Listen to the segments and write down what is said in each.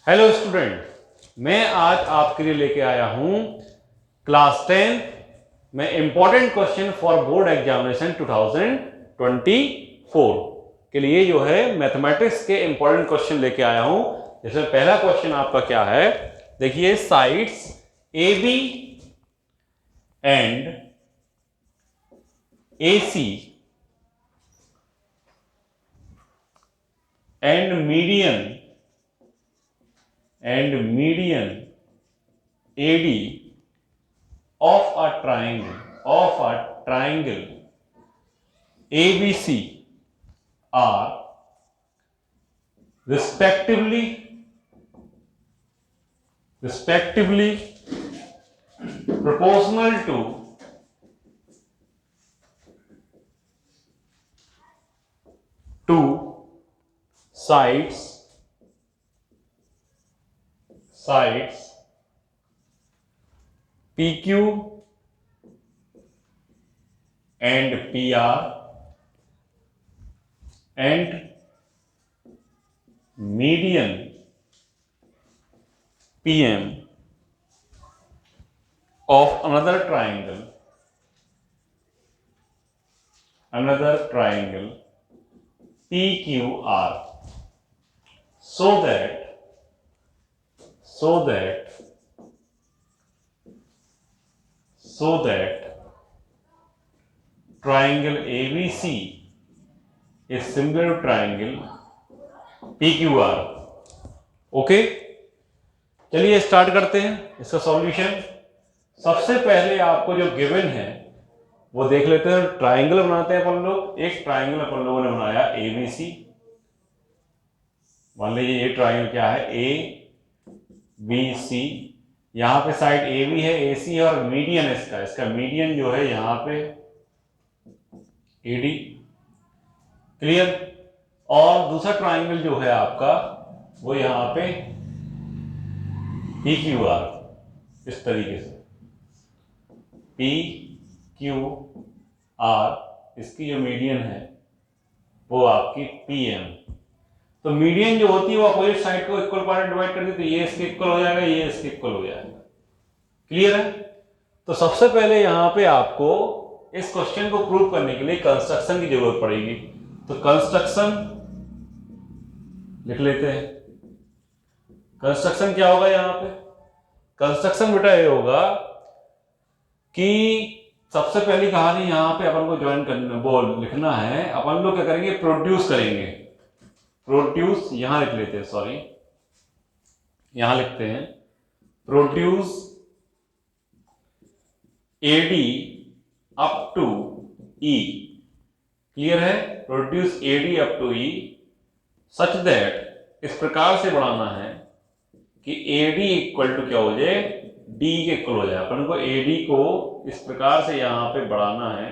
Hello student, मैं आज आपके लिए लेके आया हूं क्लास 10 में important question for board examination 2024 के लिए जो है मैथमेटिक्स के इंपॉर्टेंट क्वेश्चन लेके आया हूं। जिसमें पहला क्वेश्चन आपका क्या है, देखिए, sides A B and A C and median AD of a triangle ABC are respectively proportional to sides PQ and PR and median PM of another triangle PQR, so that triangle ABC is similar to triangle PQR। Okay, चलिए start करते हैं इसका solution. सबसे पहले आपको जो given है वो देख लेते हैं। ट्राइंगल बनाते हैं अपन लोग। एक ट्राइंगल अपन लोगों ने बनाया ABC। मान लीजिए ये ट्राइंगल क्या है, ABC। यहां पे साइड AB है, AC है, और मीडियन इसका मीडियन जो है यहां पे AD। क्लियर। और दूसरा ट्राइंगल जो है आपका वो यहां पे PQR, इस तरीके से PQR, इसकी जो मीडियन है वो आपकी PM। तो मीडियन जो होती है वो अपोजिट साइड को इक्वल पार्ट में डिवाइड कर देती है। ये इसके इक्वल हो जाएगा, ये इसके इक्वल हो जाएगा। क्लियर है। तो सबसे पहले यहां पे आपको इस क्वेश्चन को प्रूव करने के लिए कंस्ट्रक्शन की जरूरत पड़ेगी। तो कंस्ट्रक्शन लिख लेते हैं। कंस्ट्रक्शन क्या होगा यहां पे? कंस्ट्रक्शन बेटा ये होगा कि सबसे पहली कहानी यहां पे अपन को ज्वाइन करना, वो लिखना है। अपन लोग क्या करेंगे, प्रोड्यूस करेंगे। प्रोड्यूस यहां लिख लेते हैं, सॉरी यहां लिखते हैं produce AD up to E। Clear है। Produce AD up to E such that, इस प्रकार से बढ़ाना है कि AD इक्वल टू क्या हो जाए, D के इक्वल हो जाए। अपन को AD को इस प्रकार से यहां पे बढ़ाना है,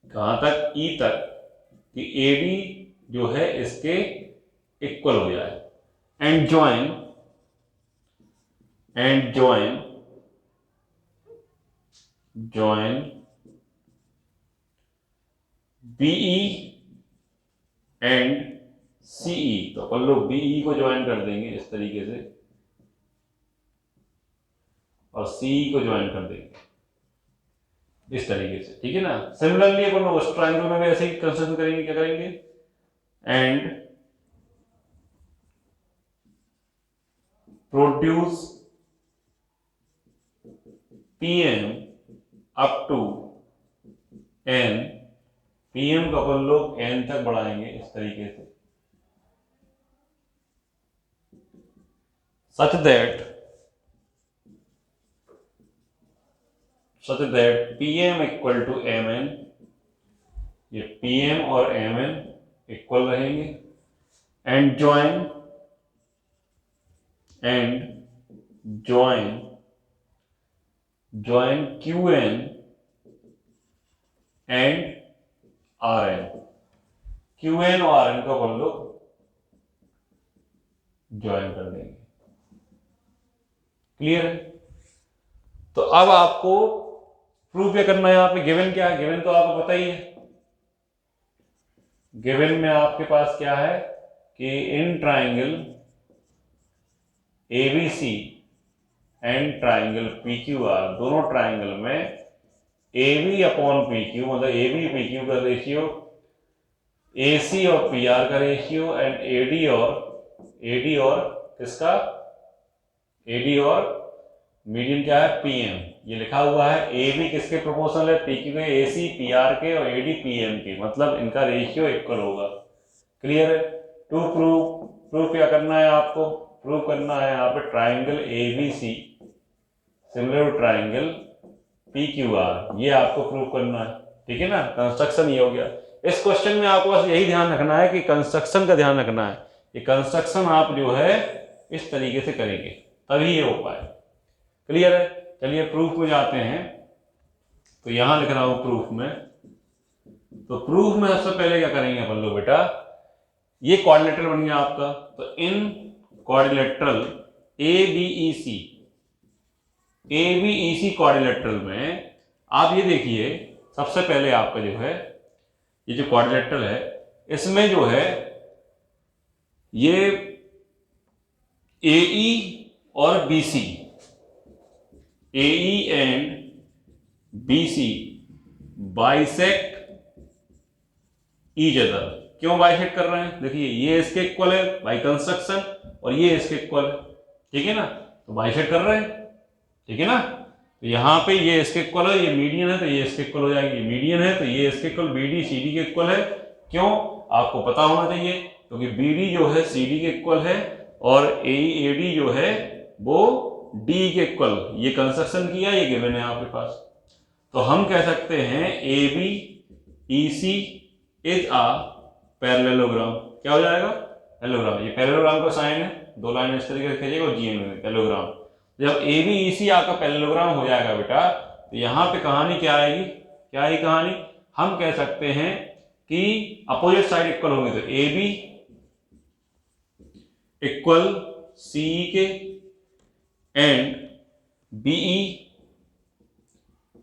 कहां तक, E तक, कि AD जो है इसके इक्वल हो जाए। And join BE and CE। तो अपन लोग BE को ज्वाइन कर देंगे इस तरीके से, और CE को ज्वाइन कर देंगे इस तरीके से। ठीक है ना। सिमिलरली अपन लोग उस ट्रायंगल में भी ऐसे ही कंस्ट्रक्शन करेंगे। क्या करेंगे, and produce PM up to N। PM को अपन लोग N तक बढ़ाएंगे इस तरीके से, such that PM equal to MN। ये PM और MN इक्वल रहेंगे। And join QN and RN। QN और RN को अपन लोग ज्वाइन कर देंगे। क्लियर है। तो अब आपको प्रूफ क्या करना है। यहां पे गिवन क्या है, गिवन तो आपको पता ही है। गिवन में आपके पास क्या है कि in triangle ABC and triangle PQR, दोनों ट्राइंगल में AB अपॉन PQ मतलब AB PQ का रेशियो, AC और PR का रेशियो एंड AD और किसका, AD और मीडियन क्या है PM, ये लिखा हुआ है। AB किसके प्रोपोर्शनल है, PQ के, AC PR के और AD PM के, मतलब इनका रेशियो इक्वल होगा। क्लियर है। टू प्रूफ क्या करना है आपको, प्रूव करना है यहाँ पे triangle ABC similar to triangle PQR, ये आपको प्रूव करना है। ठीक है ना, कंस्ट्रक्शन ये हो गया। इस क्वेश्चन में आपको बस यही ध्यान रखना है कि कंस्ट्रक्शन का ध्यान रखना है, ये कंस्ट्रक्शन आप जो है इस तरीके से करेंगे तभी ये हो पाए। क्लियर है। चलिए प्रूफ में जाते हैं। तो यहां लिख रहा हूं प्रूफ में। तो प्रूफ में सबसे पहले क्या करेंगे अपन लोग बेटा, ये क्वाड्रिलेटरल बन गया आपका। तो इन क्वाड्रिलेटरल ABEC क्वाड्रिलेटरल में आप ये देखिए, सबसे पहले आपका जो है ये जो क्वाड्रिलेटरल है इसमें जो है ये AE और BC, AE and BC bisect each other. क्यों बाइसेक्ट कर रहे हैं, देखिए ये इसके इक्वल है बाई कंस्ट्रक्शन और ये इसके इक्वल है। ठीक है ना, तो बाइसेक्ट कर रहे हैं। ठीक है ना, तो यहाँ पे ये इसके इक्वल है, ये मीडियन है तो ये इसके इक्वल हो जाएगी, ये मीडियन है तो ये इसके इक्वल, BD CD के इक्वल है। क्यों, आपको पता होना चाहिए, क्योंकि BD जो है CD के इक्वल है और AD जो है वो D के इक्वल। ये कंस्ट्रक्शन किया, ये गिवन है आपके पास। तो हम कह सकते हैं ABEC इज आ पैरेललोग्राम। क्या हो जाएगा, पैरेललोग्राम। ये पैरेललोग्राम का साइन है, दो लाइन इस तरीके से खींचेगा और GM में पैरेललोग्राम। जब ABEC आपका पैरेललोग्राम हो जाएगा बेटा, तो यहाँ पे कहानी क्या आएगी, क्या है कहानी, हम कह सकते हैं कि अपोजिट साइड इक्वल होंगे। तो AB इक्वल CE के एंड BE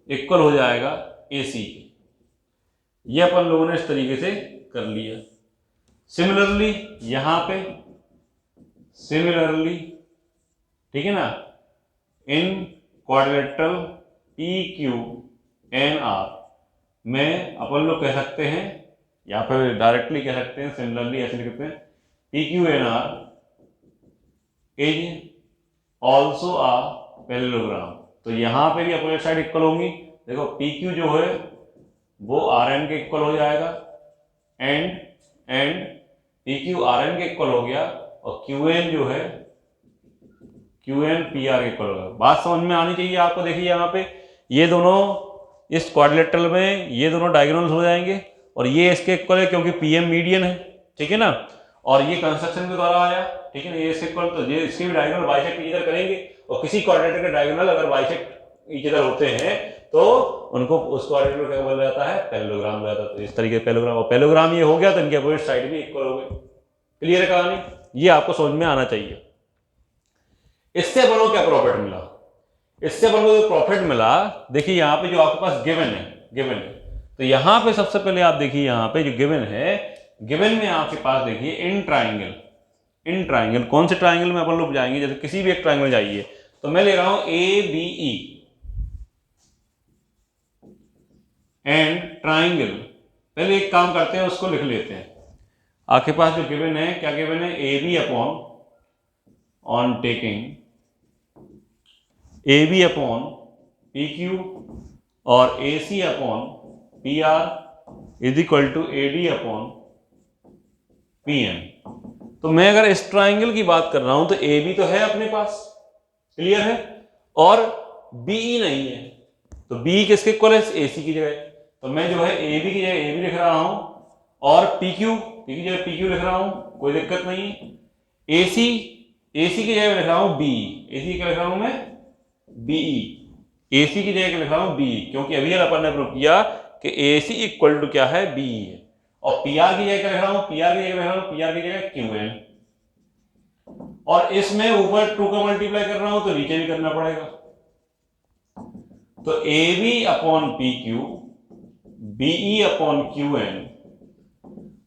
इक्वल हो जाएगा AC के। ये अपन लोगों ने इस तरीके से कर लिया। सिमिलरली यहां पे, सिमिलरली ठीक है ना, इन क्वाड्रिलेटरल PQNR में अपन लोग कह सकते हैं, या फिर डायरेक्टली कह सकते हैं, सिमिलरली ऐसे लिख सकते हैं, PQNR is also a parallelogram. तो यहां पे भी अपोजिट साइड इक्वल होंगी। देखो PQ जो है वो RN के इक्वल हो जाएगा एंड PQ RN के इक्वल हो गया और QN जो है QN PR के इक्वल होगा। बात समझ में आनी चाहिए आपको। देखिए यहाँ पे ये दोनों इस क्वाड्रिलेटरल में ये दोनों डायगोनल्स हो जाएंगे और ये इसके इक्वल है क्योंकि PM मीडियन है। ठीक है ना, और ये कंस्ट्रक्शन के द्वारा आया। ठीक है ना, ये इसके इक्वल, तो ये इसके भी डायगोनल बाइसेक्ट इधर करेंगे और किसी क्वाड्रिलेटर के डायगोनल अगर बाइसेक्ट इधर होते हैं तो उनको उस क्वाड्रिलेटर क्या बोला जाता है, पैरेललोग्राम बोला जाता है। तो इस तरीके से पैरेललोग्राम, और पैरेललोग्राम ये हो गया तो इनके अपोजिट साइड भी इक्वल हो गए। क्लियर है कहानी, ये आपको समझ में आना चाहिए। इससे अपन को क्या प्रॉफिट मिला, इससे अपन को जो प्रॉफिट मिला, देखिए यहाँ पे जो आपके पास गिवन है, तो यहाँ पे सबसे पहले आप देखिए यहाँ पे जो गिवन है, गिवन में आपके पास देखिए इन ट्राइंगल, कौन से ट्राइंगल में अपन लोग जाएंगे, जैसे किसी भी एक ट्राइंगल जाइए, तो मैं ले रहा हूं ABE एंड ट्राइंगल। पहले एक काम करते हैं, उसको लिख लेते हैं। आपके पास जो गिवन है, क्या गिवन है, AB on taking AB upon PQ और AC upon PR is equal to AD upon PM। तो मैं अगर इस ट्राइंगल की बात कर रहा हूं तो AB तो है अपने पास, क्लियर है, और BE नहीं है। तो BE किसके इक्वल है, AC की जगह। तो मैं जो है AB की जगह AB लिख रहा हूं और PQ की जगह PQ लिख रहा हूं, कोई दिक्कत नहीं। AC की जगह लिख रहा हूं BE, AC क्या लिख रहा हूं मैं, BE। AC की जगह लिख रहा हूं BE, क्योंकि अभी अपन ने प्रूव किया कि AC इक्वल टू क्या है, BE है। और PR की जगह लिख रहा हूं, PR की जगह QN। और इसमें ऊपर 2 का मल्टीप्लाई कर रहा हूं तो नीचे भी करना पड़ेगा। तो AB upon PQ, BE upon QN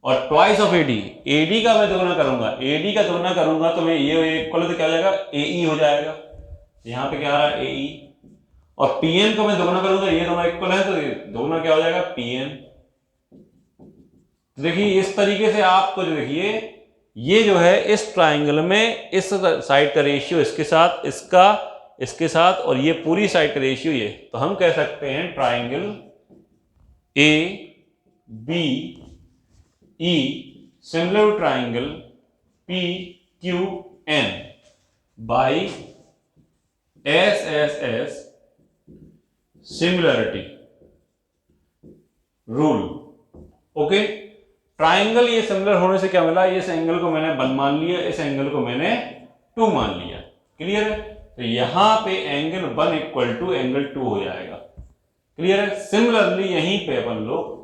और ट्वाइस ऑफ एडी, एडी का मैं दोगुना करूंगा, एडी का दोगुना करूंगा तो मैं ये इक्वल तो क्या हो जाएगा, एई हो जाएगा, यहाँ पे क्या आ रहा है एई, और पीएन को मैं दोगुना करूंगा, ये दोनों इक्वल है तो दोगुना क्या हो जाएगा पीएन। तो देखिए इस तरीके से आपको जो देखिए ये जो है इस ट्राइंगल में इस साइड का रेशियो इसके साथ, इसका इसके साथ, और ये पूरी साइड का रेशियो ये, तो हम कह सकते हैं triangle A B E similar to triangle P Q N by S S S similarity rule. Okay, triangle ये सिमिलर होने से क्या मिला, इस एंगल को मैंने 1 मान लिया, इस एंगल को मैंने 2 मान लिया, क्लियर है। तो यहां पे एंगल 1 इक्वल टू एंगल 2 हो जाएगा, क्लियर है। सिमिलरली यहीं पे अपन लोग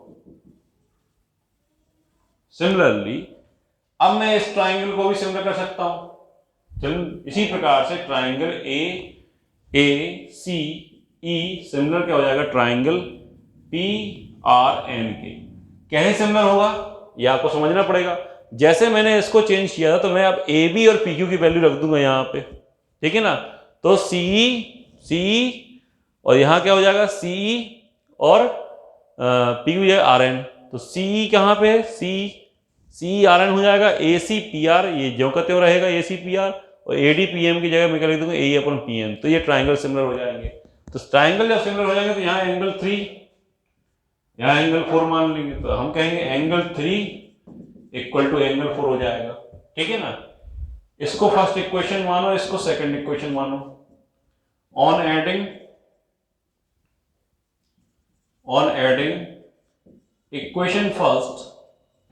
अब मैं इस ट्राइंगल को भी सिमिलर कर सकता हूं। चलो इसी प्रकार से triangle A C E similar क्या हो जाएगा ट्राइंगल पी आर एन के। कैसे सिमिलर होगा ये आपको समझना पड़ेगा। जैसे मैंने इसको चेंज किया था तो मैं अब ए बी और पी क्यू की वैल्यू रख दूंगा यहाँ पे, ठीक है ना। तो सी और यहाँ क्या हो जाएगा सी और पी क्यू आर एन, तो सी कहाँ पे है, सी आर एन हो जाएगा, ए सी पी आर ये जो का त्यों रहेगा, ए सी पी आर, और ए डी पी एम की जगह मैं क्या लिख दूंगा ए अपन पी एम। तो ये ट्राइंगल सिमिलर हो जाएंगे। तो ट्राइंगल जब सिमिलर हो जाएंगे तो यहाँ एंगल 3, यहाँ एंगल 4 मान लेंगे, तो हम कहेंगे एंगल 3 इक्वल टू एंगल 4 हो जाएगा, ठीक है ना। इसको फर्स्ट इक्वेशन मानो, इसको सेकंड इक्वेशन मानो। On adding equation first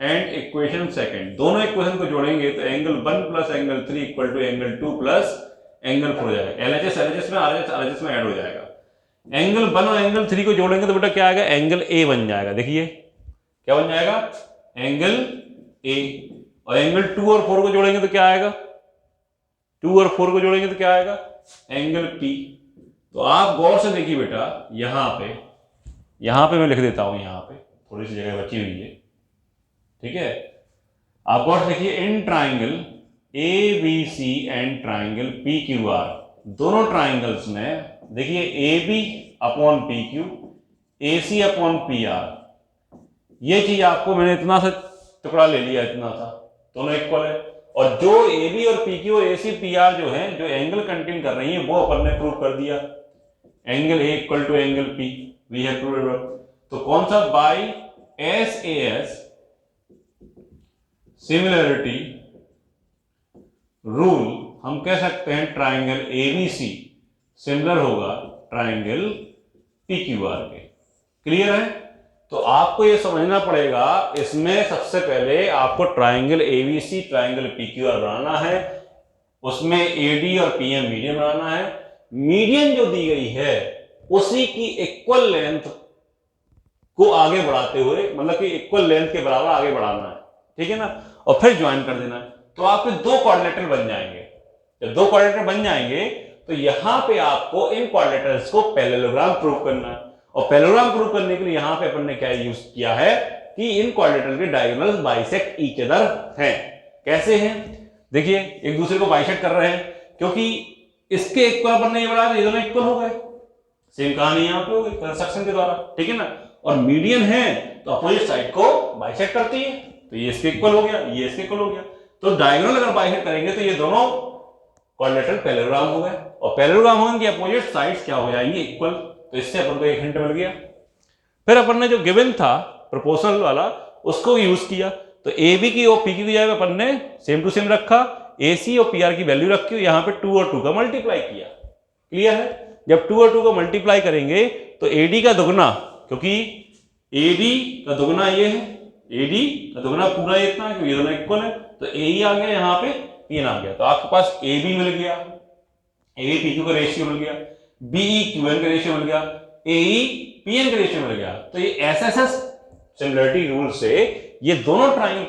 and equation second, दोनों इक्वेशन को जोड़ेंगे तो angle 1 plus angle 3 equal to angle 2 plus angle 4 हो जाएगा। एलएचएस में आरएचएस में ऐड हो जाएगा। एंगल 1 और एंगल 3 को जोड़ेंगे तो बेटा क्या आएगा, एंगल ए बन जाएगा। देखिए क्या बन जाएगा, एंगल ए। और एंगल 2 और 4 को जोड़ेंगे तो क्या आएगा, 2 और 4 को जोड़ेंगे तो क्या आएगा, एंगल पी। तो आप गौर से देखिए बेटा, यहां पे मैं लिख देता हूं, यहां पे थोड़ी सी जगह बची हुई है, ठीक है। आप गौर से देखिए, in triangle A B C and triangle P Q R, दोनों ट्राइंगल्स में देखिए A B upon P Q, A C upon P R, ये चीज आपको मैंने इतना सा टुकड़ा ले लिया, इतना सा, दोनों इक्वल है। और जो ए बी और पी क्यू और ए सी पी आर जो है, जो एंगल कंटेन कर रही है, वो अपन ने प्रूव कर दिया। Angle A equal to angle P, we have proved. तो कौन सा, by S A S similarity rule हम कह सकते हैं ट्राइंगल एबीसी सिमिलर होगा ट्राइंगल पीक्यूआर के। क्लियर है। तो आपको यह समझना पड़ेगा, इसमें सबसे पहले आपको ट्राइंगल एबीसी ट्राइंगल पीक्यूआर बनाना है, उसमें एडी और पीएम मीडियन बनाना है। मीडियन जो दी गई है उसी की इक्वल लेंथ को आगे बढ़ाते हुए, मतलब कि इक्वल लेंथ के बराबर आगे बढ़ाना है, ठीक है ना, और फिर ज्वाइन कर देना है। तो आपके 2 क्वाड्रिलेटरल बन जाएंगे। जब 2 क्वाड्रिलेटरल बन जाएंगे तो यहां पे आपको इन क्वाड्रिलेटरल्स को पैरेललोग्राम प्रूव करना है। और पैरेललोग्राम प्रूव करने के लिए यहां पे अपन ने क्या यूज किया है कि इन क्वाड्रिलेटरल के डायगोनल्स बाइसेक्ट ईच अदर हैं। कैसे हैं, देखिए एक दूसरे को बाइसेक्ट कर रहे हैं, क्योंकि इसके इक्वल अपन ने ये बढ़ाया, ये दोनों इक्वल हो गए। सेम कहानी यहां पे हो गई कंस्ट्रक्शन के द्वारा, ठीक है ना। और मीडियन है तो अपोजिट साइड को बाइसेक्ट करती है, तो ये इसके इक्वल हो गया, ये इसके इक्वल हो गया। तो डायगोनल अगर बाइसेक्ट करेंगे तो ये दोनों क्वाड्रिलेटरल पैरेललोग्राम हो गए, और पैरेललोग्राम होने की अपोजिट साइड्स क्या हो जाएंगी, इक्वल। तो इससे अपन को एक हिंट मिल गया। फिर अपन ने जो गिवन था प्रोपोर्शनल वाला उसको यूज किया। तो ए बी की और पी की जगह अपन ने सेम टू सेम रखा, ए सी और पी आर की वैल्यू रखी, यहाँ पे 2 और 2 का मल्टीप्लाई किया। क्लियर है। जब 2 और 2 का मल्टीप्लाई करेंगे तो एडी का दुगना, क्योंकि एडी का दुगना ये है, एडी का दुगना पूरा इतना है, क्योंकि ये दोनों इक्वल है। तो ए ही आ गया, यहाँ पे पी आ गया। तो आपके पास ए बी मिल गया, ए पी क्यू का रेशियो मिल गया, बीई क्यू एन का रेशियो मिल गया, एई पी एन का रेशियो मिल गया। तो ये एसएसएस सिमिलरिटी रूल से ये दोनों ट्राइंगल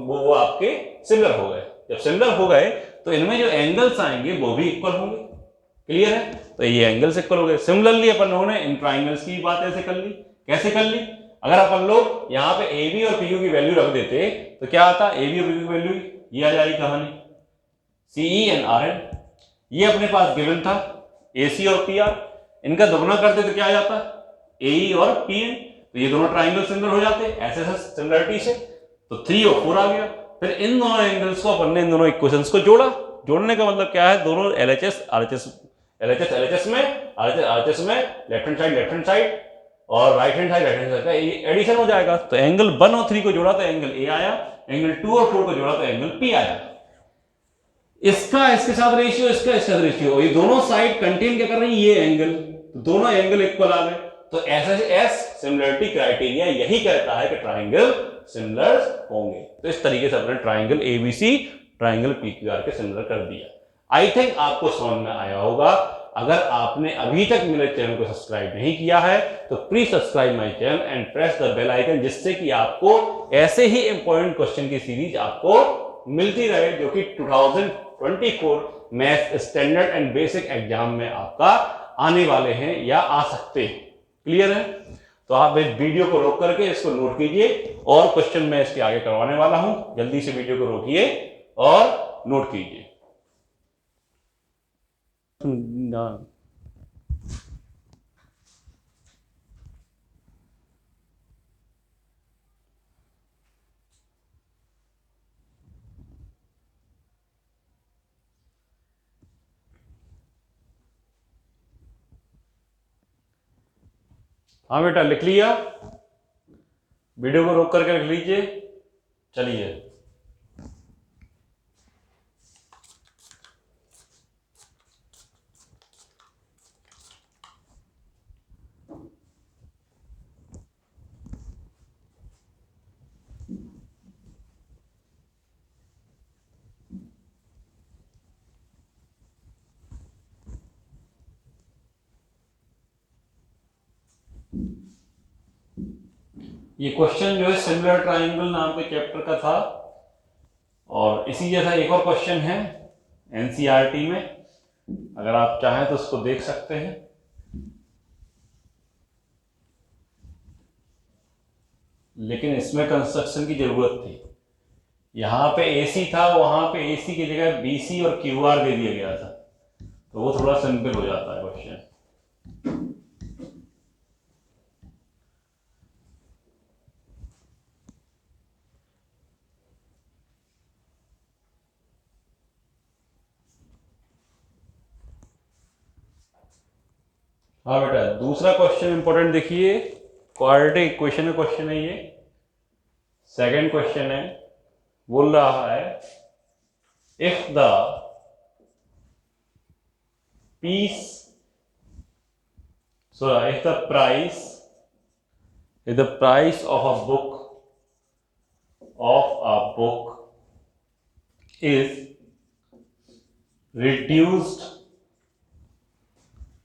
वो आपके सिमिलर हो गए। जब सिमिलर हो गए तो इनमें जो एंगल्स आएंगे वो भी इक्वल होंगे। क्लियर है। तो ये एंगल्स इक्वल हो गए। सिमिलरली अपन लोगों ने इन ट्राइंगल्स की बात ऐसे कर ली। कैसे कर ली, अगर अपन लोग यहाँ पे ए बी और पी क्यू की वैल्यू रख देते तो क्या आता, ए बी और पी क्यू की वैल्यू ये आ जाएगी कहानी, सी ई एन आर एन। ये अपने पास गिवन था ए सी और पी आर, इनका दोगुना करते तो क्या आ जाता, ए ई और पी एन, तो ये दोनों ट्राइंगल सिमिलर हो जाते ऐसे सिमिलरिटी से, तो 3 और 4 आ गया। फिर इन दोनों एंगल्स को अपन ने इन दोनों इक्वेशंस को जोड़ा। जोड़ने का मतलब क्या है, दोनों एलएचएस आरएचएस, एलएचएस में आरएचएस में लेफ्ट हैंड साइड और राइट हैंड साइड का एडिशन हो जाएगा। तो एंगल 1 और 3 को जोड़ा तो एंगल ए आया, एंगल 2 और 4 को जोड़ा तो एंगल पी आया। इसका इसके साथ रेशियो, इसका इसके साथ रेशियो, ये दोनों साइड कंटेन क्या कर रही है, ये एंगल, तो दोनों एंगल इक्वल आ गए। तो एस सिमिलरिटी क्राइटेरिया यही कहता है कि ट्राइंगल सिमिलर होंगे। तो इस तरीके से अपने ट्राइंगल एबीसी ट्राइंगल पीक्यूआर के सिमिलर कर दिया। आई थिंक आपको समझ में आया होगा। अगर आपने अभी तक मेरे चैनल को सब्सक्राइब नहीं किया है तो please subscribe my channel and press the bell icon, जिससे कि आपको ऐसे ही इंपॉर्टेंट क्वेश्चन की सीरीज आपको मिलती रहे, जो कि 2024 math standard and basic exam में आपका आने वाले हैं या आ सकते हैं। क्लियर है? तो आप इस वीडियो को रोक करके इसको नोट कीजिए, और क्वेश्चन मैं इसके आगे करवाने वाला हूं। जल्दी से वीडियो को रोकिए और नोट कीजिए। हाँ बेटा, लिख लिया? वीडियो को रोक करके लिख लीजिए। चलिए, ये क्वेश्चन जो है सिमिलर ट्राइंगल नाम के चैप्टर का था, और इसी जैसा एक और क्वेश्चन है एनसीईआरटी में। अगर आप चाहें तो उसको देख सकते हैं। लेकिन इसमें कंस्ट्रक्शन की जरूरत थी। यहां पे एसी था, वहां पे एसी की जगह बीसी और क्यूआर दे दिया गया था, तो वो थोड़ा सिंपल हो जाता है क्वेश्चन। हाँ बेटा, दूसरा क्वेश्चन इंपॉर्टेंट देखिए, क्वाड्रेटिक इक्वेशन का क्वेश्चन है ये। सेकंड क्वेश्चन है, बोल रहा है if the piece if the price of a book is reduced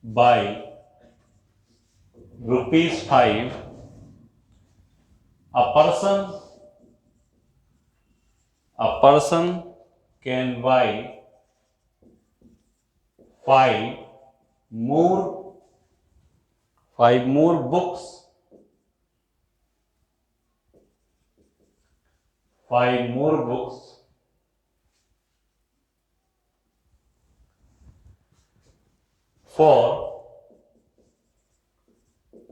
by ₹5, a person can buy 5 more books, 5 more books for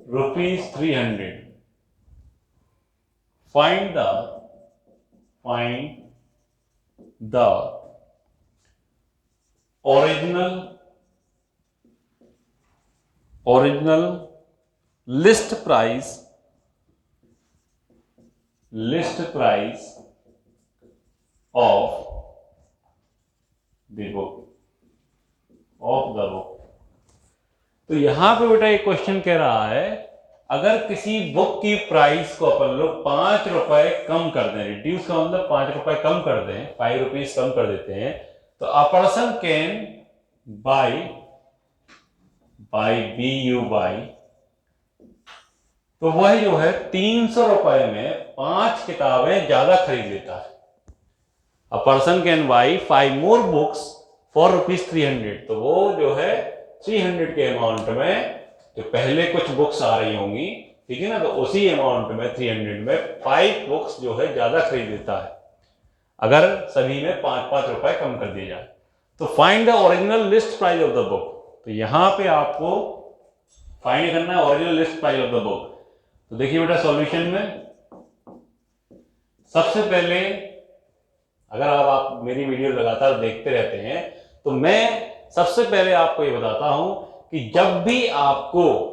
₹300. Find the original list price of the book. तो यहां पे बेटा एक question कह रहा है, अगर किसी बुक की प्राइस को अपन लोग 5 रुपए कम कर दें, रिड्यूस का मतलब 5 रुपए कम कर दें, 5 रुपीज कम कर देते हैं, तो a person can buy BUY, तो वह जो है 300 रुपए में 5 किताबें ज्यादा खरीद लेता है। A person can buy 5 more books for ₹300, तो वो जो है 300 के अमाउंट में जो पहले कुछ बुक्स आ रही होंगी ठीक है ना, तो उसी अमाउंट में 300 में 5 बुक्स जो है ज्यादा खरीद लेता है अगर सभी में 5-5 रुपए कम कर दिए जाए। तो find the original list price of the book, तो यहां पे आपको फाइंड करना है original list price of the book. तो देखिए बेटा सॉल्यूशन में सबसे पहले, अगर आप मेरी वीडियो लगातार देखते रहते हैं तो मैं सबसे पहले आपको ये बताता हूं कि जब भी आपको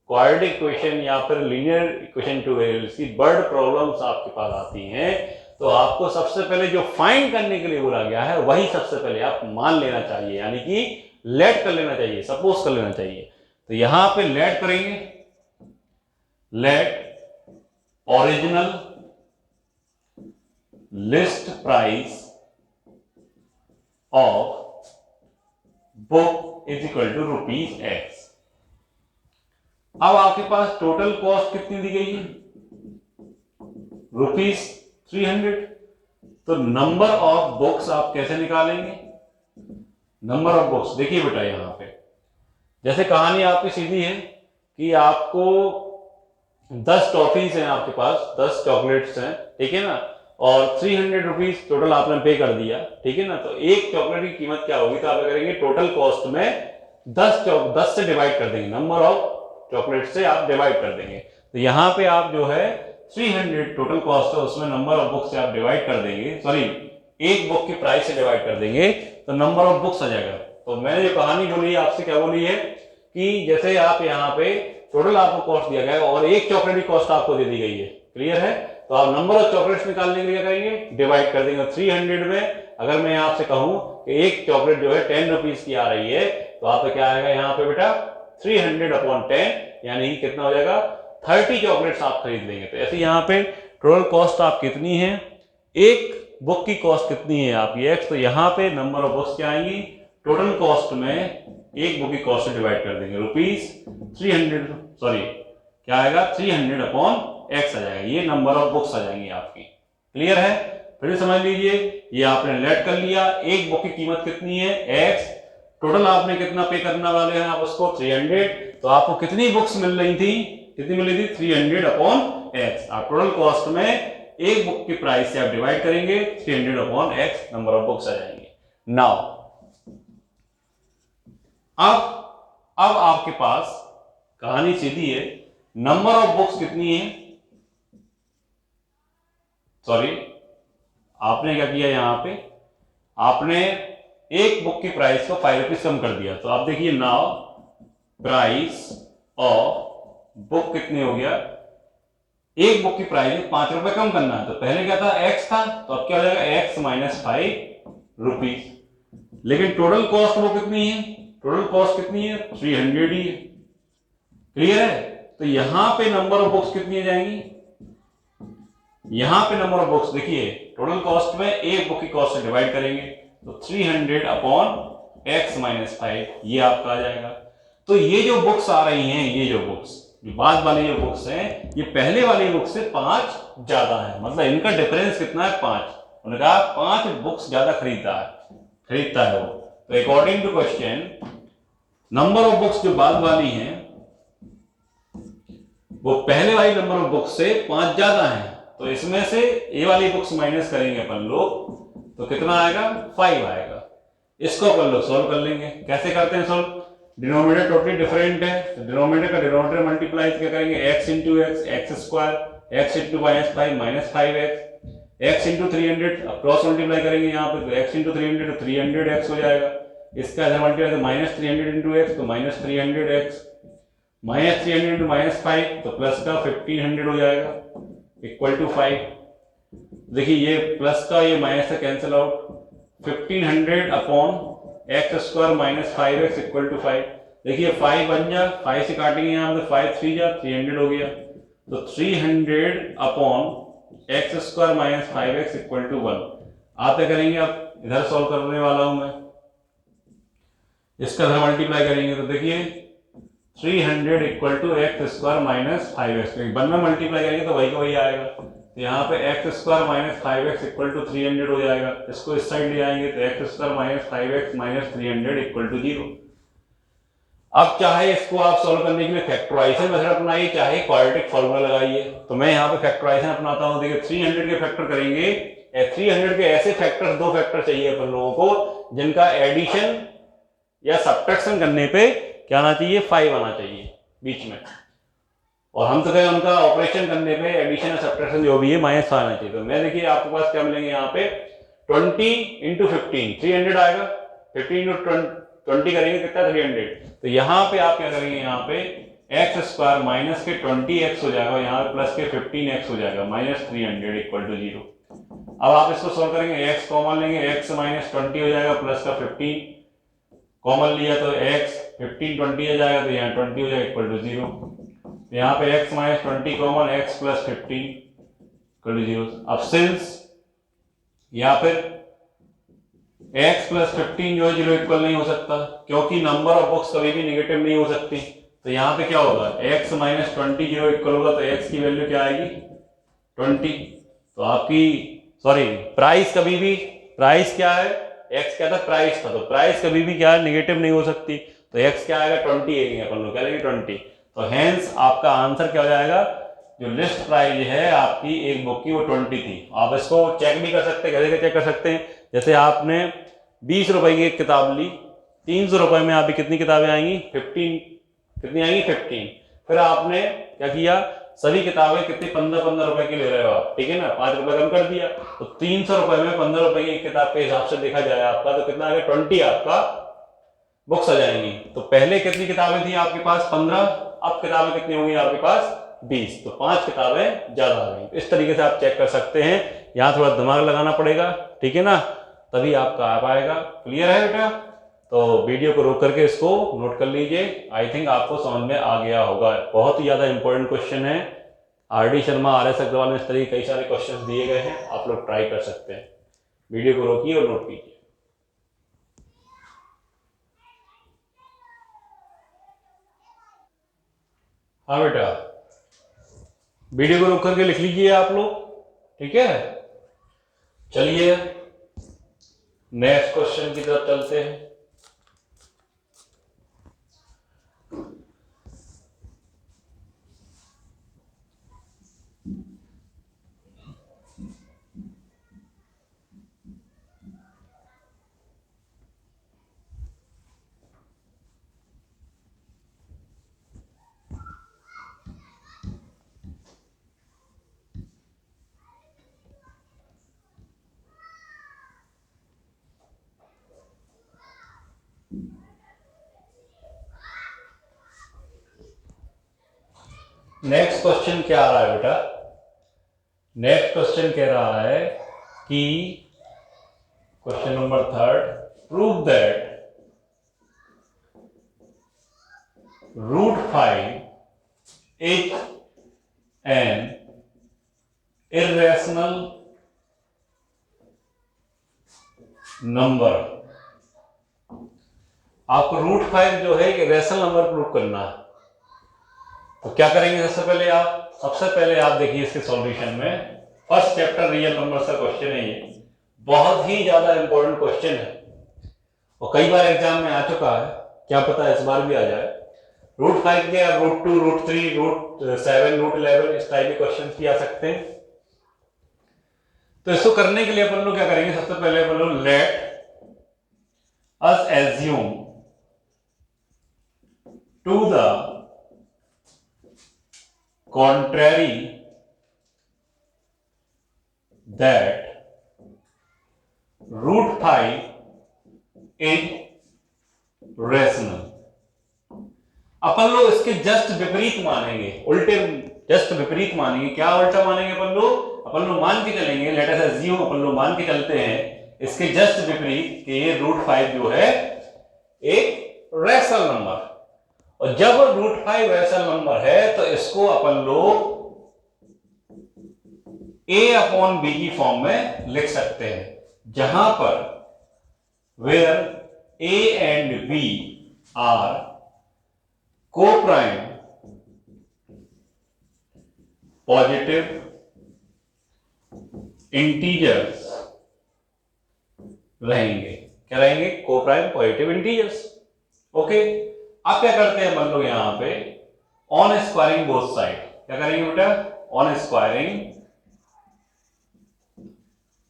क्वाड्रेटिक इक्वेशन या फिर लीनियर इक्वेशन टू वेरिएबल्स की वर्ड प्रॉब्लम्स आपके पास आती हैं तो आपको सबसे पहले जो फाइंड करने के लिए बोला गया है वही सबसे पहले आप मान लेना चाहिए, यानी कि लेट कर लेना चाहिए, सपोज कर लेना चाहिए। तो यहां पे लेट करेंगे, let original list price of book is equal to ₹X। अब आपके पास टोटल कॉस्ट कितनी दी गई है? ₹300। तो नंबर ऑफ बुक्स आप कैसे निकालेंगे? नंबर ऑफ बुक्स देखिए बेटा, यहां पे जैसे कहानी आपकी सीधी है कि आपको 10 टॉफीज हैं आपके पास, 10 चॉकलेट्स हैं, ठीक है ना, और ₹300 टोटल आपने पे कर दिया, ठीक है ना। तो एक चॉकलेट की कीमत क्या होगी? तो आप करेंगे टोटल कॉस्ट में 10 से डिवाइड कर देंगे, नंबर ऑफ चॉकलेट से आप डिवाइड कर देंगे। तो यहां पे आप जो है 300 टोटल कॉस्ट है, उसमें नंबर ऑफ बुक्स से आप डिवाइड कर देंगे, सॉरी एक बुक की प्राइस से डिवाइड कर देंगे तो नंबर ऑफ बुक्स आ जाएगा। तो मैंने जो कहानी बोली है आपसे, क्या बोली है कि जैसे आप यहाँ पे टोटल आपको कॉस्ट दिया गया है और एक चॉकलेट की कॉस्ट आपको दे दी गई है, क्लियर है, तो आप नंबर ऑफ चॉकलेट्स निकालने के लिए क्या करेंगे? डिवाइड कर देंगे 300 में। अगर मैं आपसे कहूं कि एक चॉकलेट जो है 10 रुपीज की आ रही है तो आपका क्या आएगा यहाँ पे बेटा? 300/10, यानी कितना हो जाएगा? 30 चॉकलेट्स आप खरीद लेंगे। तो ऐसे यहाँ पे टोटल कॉस्ट आप कितनी है, एक बुक की कॉस्ट कितनी है आपकी X, तो यहाँ पे नंबर ऑफ बुक्स क्या आएंगी? टोटल कॉस्ट में एक बुक की कॉस्ट से डिवाइड कर देंगे, ₹300, सॉरी क्या आएगा? 300/X आ जाएगा, ये नंबर ऑफ बुक्स आ जाएंगी आपकी, क्लियर है। फिर समझ लीजिए, ये आपने लेट कर लिया, एक बुक की कीमत कितनी है? X, टोटल आपने कितना पे करने वाले हैं आप उसको? 300। तो आपको कितनी बुक्स मिल रही थी? कितनी मिल रही थी? 300/X। आप टोटल कॉस्ट में एक बुक की प्राइस से आप डिवाइड करेंगे, 300/X नंबर ऑफ बुक्स आ जाएंगे। नाउ अब आपके पास कहानी सीधी है, नंबर ऑफ बुक्स कितनी है? सॉरी, आपने क्या किया यहां पे? आपने एक बुक की प्राइस को 5 रुपीज कम कर दिया। तो आप देखिए, नाउ प्राइस ऑफ बुक कितनी हो गया? एक बुक की प्राइस में 5 रुपए कम करना है। तो पहले क्या था? X था, तो अब क्या हो जाएगा? X - 5 rupees. लेकिन टोटल कॉस्ट वो कितनी है? टोटल कॉस्ट कितनी है? 300 ही है, क्लियर है। तो यहां पे नंबर ऑफ बुक्स कितनी जाएंगी? यहां पे नंबर ऑफ बुक्स देखिए, टोटल कॉस्ट में एक बुक की कॉस्ट से डिवाइड करेंगे तो 300/X - 5 ये आपका आ जाएगा। तो ये जो बुक्स आ रही हैं, ये जो बुक्स, जो बाद वाली जो बुक्स हैं, ये पहले वाली बुक्स से 5 ज्यादा है, मतलब इनका डिफरेंस कितना है? 5। उन्होंने कहा 5 बुक्स ज्यादा खरीदता है वो। तो according to question, number of books जो बाद वाली हैं वो पहले वाली नंबर ऑफ बुक्स से 5 ज्यादा है। तो इसमें से ए वाली बुक्स माइनस करेंगे अपन लोग तो कितना आएगा? 5 आएगा। इसको अपन लोग सोल्व कर लेंगे। कैसे करते हैं सोल्व? डिनोमिनेटर टोटली डिफरेंट है, तो डिनोमिनेटर का डिनोमिनेटर मल्टीप्लाई क्या करेंगे? x × x, x², x × -5 -5x, x × 300, अब क्रॉस मल्टीप्लाई करेंगे यहाँ पे, तो x × 300 तो 300x हो जाएगा। इसका इधर मल्टीप्लाई तो -300 × x तो -300x, -300 × -5 तो प्लस का 1500 हो जाएगा, इक्वल टू 5। देखिए ये प्लस का ये माइनस से cancel out, 1500/x² - 5x equal to 5। देखिए 5 बन जा, 5 से काटेंगे यहाँ पे, 5 3 जा 300 हो गया। तो 300/x² - 5x इक्वल टू 1। आप क्या करेंगे? अब इधर सॉल्व करने वाला हूं मैं, इसका इधर मल्टीप्लाई करेंगे तो देखिए 300 equal to x² - 5x, one में मल्टीप्लाई करेंगे तो वही का वही आएगा। तो यहाँ पे x² - 5x इक्वल टू 300 हो जाएगा। इसको इस साइड ले आएंगे तो x² - 5x - 300 इक्वल टू 0। अब चाहे इसको आप सॉल्व करने के लिए फैक्टराइजेशन मेथड अपनाइए, चाहे क्वाड्रेटिक फॉर्मूला लगाइए। तो मैं यहाँ पे फैक्टराइजेशन अपनाता हूँ। देखिए 300 के फैक्टर करेंगे, 300 के ऐसे फैक्टर, दो फैक्टर चाहिए अपन लोगों को जिनका एडिशन या सब्ट्रैक्शन करने पे क्या आना चाहिए, 5 आना चाहिए बीच में। और हम तो कहें उनका ऑपरेशन करने पे एडिशन या सब्ट्रैक्शन जो भी है -5 आना चाहिए। तो मैं देखिए आपके पास क्या मिलेंगे यहाँ पे 20 × 15 300 आएगा, 15 × 20 करेंगे कितना 300। तो यहाँ पे आप क्या करेंगे, यहाँ पे x² माइनस के 20x हो जाएगा, यहाँ पे प्लस के 15x हो जाएगा, -300 = 0। अब आप इसको सोल्व करेंगे, x कॉमन लेंगे, x माइनस 20 हो जाएगा, प्लस का 15 कॉमन लिया तो x 15 20 आ जाएगा, तो यहाँ 20 हो जाएगा =0। यहाँ पे x minus 20 common, x plus 15 =0। अब सिंस या फिर x प्लस 15 जो है 0 इक्वल नहीं हो सकता, क्योंकि नंबर ऑफ बुक्स कभी भी नेगेटिव नहीं हो सकती। तो यहाँ पे क्या होगा, x माइनस 20 0 इक्वल होगा, तो x की वैल्यू क्या आएगी 20। तो आपकी सॉरी प्राइस कभी भी, प्राइस क्या है, x क्या था, प्राइस था, तो प्राइस कभी भी क्या है, नेगेटिव नहीं हो सकती। तो x क्या आएगा 20 लेंगे अपन लोग, क्या लेंगे 20। तो हेंस आपका आंसर क्या हो जाएगा, जो लिस्ट प्राइस है आपकी एक बुक की वो 20 थी। आप इसको चेक भी कर सकते हैं, कैसे चेक कर सकते हैं, जैसे आपने 20 रुपए की एक किताब ली, 300 रुपए में आपकी कितनी किताबें आएंगी 15, कितनी आएंगी 15। फिर आपने क्या किया, सभी किताबें कितनी 15-15 रुपए की ले रहे हो आप, ठीक है ना, 5 रुपए कम कर दिया, तो 300 रुपए में 15 रुपए की एक किताब के हिसाब से देखा जाए आपका, तो कितना आ गया 20 आपका बुक्स आ जाएंगी। तो पहले कितनी किताबें थी आपके पास 15, अब किताबें कितनी होंगी आपके पास 20, तो 5 किताबें ज्यादा आ गई। इस तरीके से आप चेक कर सकते हैं, यहाँ थोड़ा दिमाग लगाना पड़ेगा, ठीक है ना, तभी आपका आ पाएगा। क्लियर है बेटा? तो वीडियो को रोक करके इसको नोट कर लीजिए, आई थिंक आपको समझ में आ गया होगा। बहुत ही ज्यादा इंपॉर्टेंट क्वेश्चन है, RD शर्मा, RS अग्रवाल ने इस तरह कई सारे क्वेश्चन दिए गए हैं, आप लोग ट्राई कर सकते हैं। वीडियो को रोकिए और नोट कीजिए। हाँ बेटा, वीडियो को रोक करके लिख लीजिए आप लोग, ठीक है। चलिए नेक्स्ट क्वेश्चन की तरफ चलते हैं। नेक्स्ट क्वेश्चन क्या आ रहा है बेटा, नेक्स्ट क्वेश्चन कह रहा है कि question number 3, prove that √5 is an irrational number. आपको √5 जो है इर्रेशनल नंबर प्रूव करना है। तो क्या करेंगे, सबसे पहले आप देखिए इसके सॉल्यूशन में, फर्स्ट चैप्टर रियल नंबर्स का क्वेश्चन है ये, बहुत ही ज्यादा इंपॉर्टेंट क्वेश्चन है और कई बार एग्जाम में आ चुका है, क्या पता इस बार भी आ जाए। √5 के √2 √3 √7 √11 इस टाइप के क्वेश्चन भी आ सकते हैं। तो इसको करने के लिए अपन लोग क्या करेंगे, सबसे पहले अपन लोग let us assume to the contrary that √5 is rational। अपन लोग इसके जस्ट विपरीत मानेंगे, उल्टे जस्ट विपरीत मानेंगे। क्या उल्टा मानेंगे अपन लोग मान के चलेंगे, लेट अस अज्यूम, अपन लोग मान के चलते हैं इसके जस्ट विपरीत कि ये √5 जो है एक रैशनल नंबर। और जब √5 रैशनल नंबर है तो इसको अपन लोग a/b की फॉर्म में लिख सकते हैं, जहां पर where a and b are co-prime positive integers रहेंगे। क्या रहेंगे? Co-prime positive integers. ओके, अब क्या करते हैं अपन लोग यहां पे ऑन स्क्वायरिंग बोथ साइड, क्या करेंगे बेटा, ऑन स्क्वायरिंग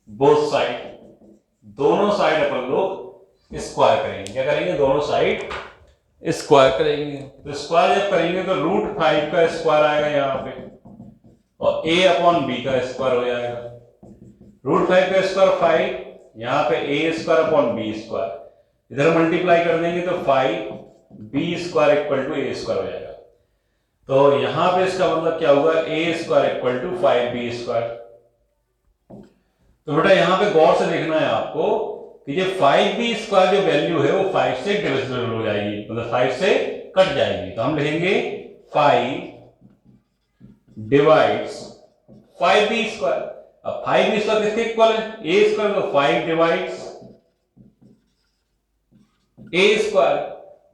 बोथ साइड, दोनों साइड अपन लोग स्क्वायर करेंगे, क्या करेंगे, दोनों साइड स्क्वायर करेंगे। तो स्क्वायर जब करेंगे तो √5 का स्क्वायर आएगा यहाँ पे और a अपॉन b का स्क्वायर हो जाएगा। √5 का स्क्वायर 5, यहाँ पे a square upon b square, इधर मल्टीप्लाई कर देंगे तो 5b square equal to a square हो जाएगा। तो यहां पे इसका मतलब क्या होगा, a square equal to 5b square. तो बेटा यहां पे गौर से देखना है आपको कि जो 5b स्क्वायर जो वैल्यू है वो 5 से डिविजिबल हो जाएगी, मतलब 5 से कट जाएगी। तो हम लिखेंगे 5 डिवाइड्स 5b स्क्वायर। अब 5b स्क्वायर किसके इक्वल है, a स्क्वायर, तो 5 डिवाइड्स a स्क्वायर।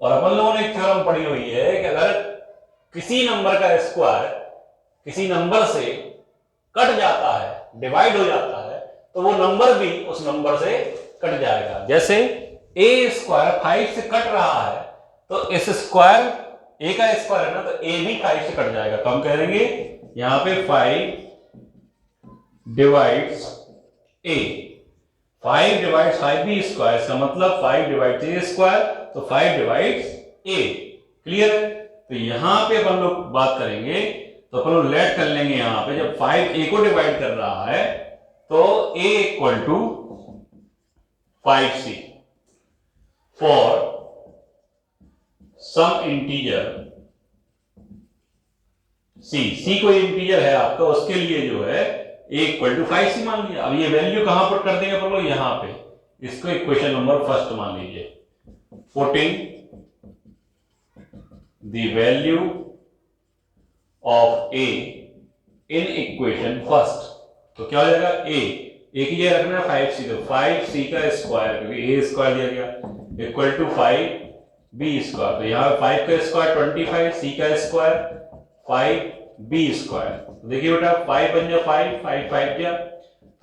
और अपन लोगों ने एक थ्योरम पढ़ी हुई है कि अगर किसी नंबर का स्क्वायर किसी नंबर से कट जाता है, डिवाइड हो जाता है, तो वो नंबर भी उस नंबर से कट जाएगा। जैसे a स्क्वायर 5 से कट रहा है तो इस स्क्वायर a का स्क्वायर है ना, तो a भी 5 से कट जाएगा। तो हम कह देंगे यहां पे 5 divides a, 5 divides 5b square, इसका मतलब 5 डिवाइड्स a स्क्वायर, तो 5 डिवाइड्स a। क्लियर है। तो यहां पे अपन लोग बात करेंगे तो अपन लोग लेट कर लेंगे, यहां पे जब 5 a को डिवाइड कर रहा है तो a equal to 5c for some integer c कोई इंटीजर है आपका, उसके लिए जो है a इक्वल टू 5c मान लिया। अब ये वैल्यू कहां पर कर देंगे अपन लोग, यहां पे, इसको इक्वेशन नंबर फर्स्ट मान लीजिए। Putting the value of a in equation first, तो क्या हो जाएगा, a की जगह रखना है 5c, तो 5c का स्क्वायर, क्योंकि a स्क्वायर दिया गया, इक्वल टू 5b स्क्वायर, तो यहाँ 5 का स्क्वायर 25, c का स्क्वायर 5b स्क्वायर। तो देखिए बेटा 5 बन जा 5, 5 5 जा,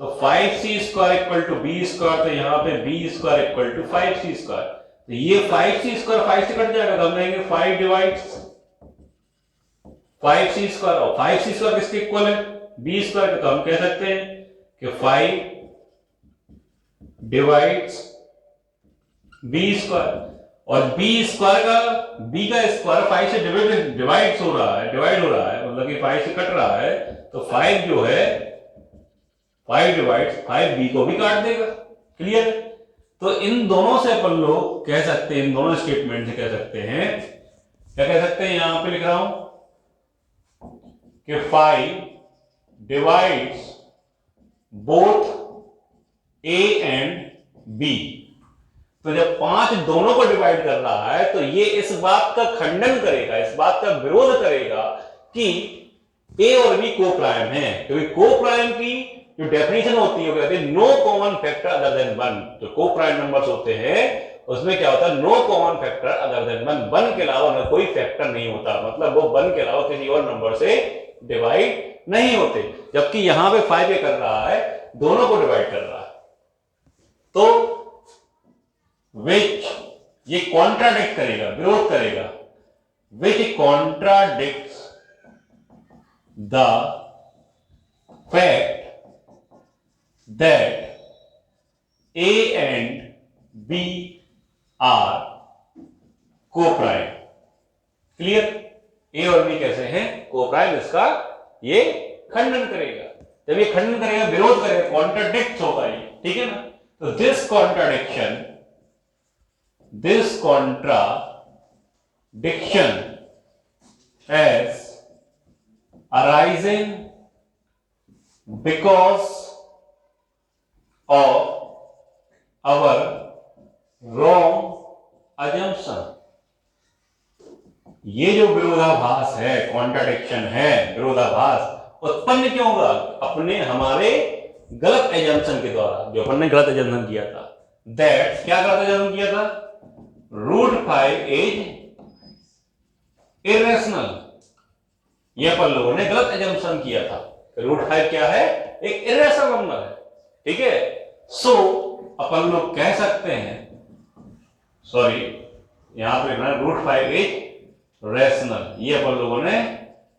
तो 5c square equal to b square, तो यहाँ पे b square equal to 5c square. तो ये 5c स्क्वायर 5 से कट जाएगा, तो हम लेंगे 5 डिवाइड्स 5c स्क्वायर, और 5c स्क्वायर किसके इक्वल है, b स्क्वायर। तो हम कह सकते हैं कि 5 डिवाइड्स b स्क्वायर, और b स्क्वायर का b का स्क्वायर 5 से डिवाइड हो रहा है, मतलब कि 5 से कट रहा है, तो 5 जो है 5 डिवाइड्स 5b को भी काट देगा। क्लियर। तो इन दोनों से अपन लोग कह सकते हैं, इन दोनों स्टेटमेंट से कह सकते हैं, क्या कह सकते हैं, यहां पे लिख रहा हूं कि 5 divides both a and b। तो जब 5 दोनों को डिवाइड कर रहा है तो ये इस बात का खंडन करेगा, इस बात का विरोध करेगा कि a और b को प्राइम है, क्योंकि को प्राइम की जो डेफिनेशन होती है वो कहते हैं no common factor other than 1। जो को प्राइम नंबर्स होते हैं उसमें क्या होता है, no common factor other than 1, 1 के अलावा कोई फैक्टर नहीं होता, मतलब वो 1 के अलावा किसी और नंबर से डिवाइड नहीं होते। जबकि यहां पे 5 ये कर रहा है, दोनों को डिवाइड कर रहा है, तो विच ये कॉन्ट्राडिक्ट करेगा, विरोध करेगा, which contradicts the fact that a and b are co-prime। Clear. a और b कैसे हैं, co-prime, इसका ये खंडन करेगा। जब ये खंडन करेगा, विरोध करेगा, कॉन्ट्राडिक्ट होगा ये, ठीक है ना। तो this contradiction as arising because of our wrong assumption। ये जो विरोधाभास है, कॉन्ट्राडिक्शन है, विरोधाभास उत्पन्न क्यों होगा, अपने हमारे गलत एजम्पशन के द्वारा, जो अपन ने गलत एजम्पशन किया था। दैट क्या गलत एजम्पशन किया था, √5 इज इरेशनल, ये अपन लोगों ने गलत एजम्पशन किया था। √5 क्या है, एक इरेशनल नंबर है, ठीक है। सो अपन लोग कह सकते हैं, सॉरी यहां पे लिखना है √5 इज रैशनल। ये अपन लोगों ने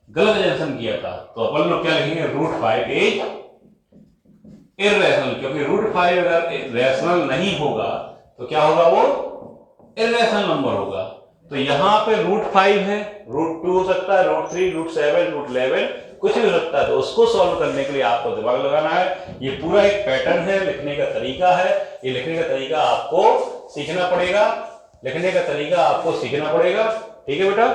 गलत एजम्पशन किया था, तो अपन लोग क्या लिखेंगे √5 इज इररेशनल, क्योंकि √5 अगर रैशनल नहीं होगा तो क्या होगा, वो इररेशनल नंबर होगा। तो यहां पे √5 है, √2 हो सकता है, √3, √7, √11 कुछ भी हो सकता है। तो उसको सॉल्व करने के लिए आपको दिमाग लगाना है। ये पूरा एक पैटर्न है, लिखने का तरीका है। ये लिखने का तरीका आपको सीखना पड़ेगा, लिखने का तरीका आपको सीखना पड़ेगा। ठीक है बेटा,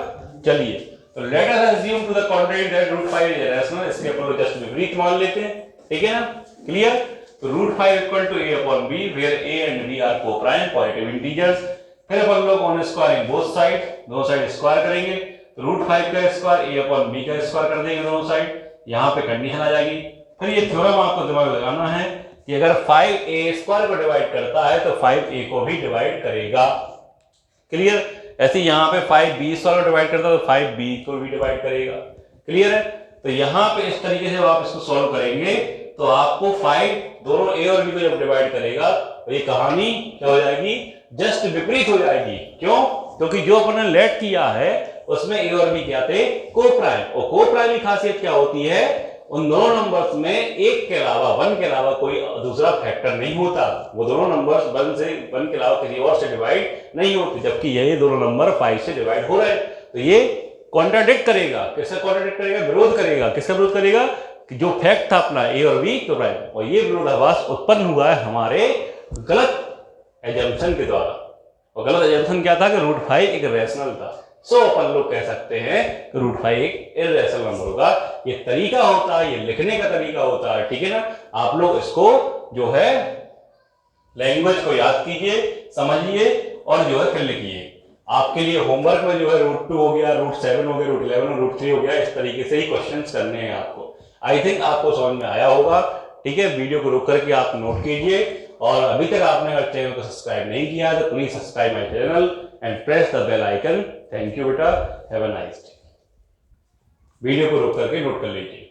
चलिए तो let us assume to the contrary that √5 is rational. इसके अपन जस्ट विपरीत मान लेते हैं, ठीक है ना, क्लियर। तो √5 equal to a upon b where a and b are co-prime positive integers. फिर अपन लोग ऑन स्क्वायरिंग बोथ साइड, दोनों साइड स्क्वायर करेंगे। तो √5 का स्क्वायर a अपॉन b का स्क्वायर कर देंगे दोनों साइड। यहां पे कंडीशन आ जाएगी। फिर ये थ्योरम आपको दिमाग लगाना है कि अगर 5a स्क्वायर को डिवाइड करता है तो 5a को भी डिवाइड करेगा, क्लियर। ऐसे यहां पे 5b स्क्वायर को डिवाइड करता है तो 5b को भी डिवाइड करेगा, क्लियर है। तो यहां पे इस तरीके से आप इसको सॉल्व करेंगे तो आपको 5 दोनों a और b को जब डिवाइड करेगा तो ये कहानी क्या हो जाएगी, जस्ट विपरीत हो जाएगी। क्यों? क्योंकि जो अपन ने लेट किया है उसमें a और b क्या थे, को-प्राइम। और को-प्राइम की खासियत क्या होती है, उन दोनों नंबर्स में एक के अलावा, 1 के अलावा कोई दूसरा फैक्टर नहीं होता। वो दोनों नंबर्स 1 के अलावा किसी और से डिवाइड नहीं होते, जबकि ये दोनों नंबर 5 से डिवाइड हो रहे हैं। तो ये कॉन्ट्राडिक्ट करेगा, किससे कॉन्ट्राडिक्ट करेगा, विरोध करेगा। किसका विरोध करेगा, कि जो फैक्ट था अपना a और b तो प्राइम, और ये विरोधाभास उत्पन्न हुआ है हमारे गलत एजम्पशन के द्वारा। और गलत एजम्पशन क्या था कि √5 एक रैशनल था। सो अपन लोग कह सकते हैं कि √5 एक इररेशनल नंबर होगा। ये तरीका होता है, ये लिखने का तरीका होता है, ठीक है ना। आप लोग इसको जो है लैंग्वेज को याद कीजिए, समझिए और जो है फिर लिखिए। आपके लिए होमवर्क में जो है √2 हो गया, √7 हो गया, √11 और √3 हो गया, इस तरीके से ही क्वेश्चंस करने हैं आपको। आई थिंक आपको समझ में आया होगा, ठीक है। वीडियो को रोक करके आप नोट कीजिए, और अभी तक आपने अगर चैनल को सब्सक्राइब नहीं किया तो please subscribe my channel and press the bell icon. Thank you बेटा, have a nice day. Video को रोक करके नोट कर लीजिए।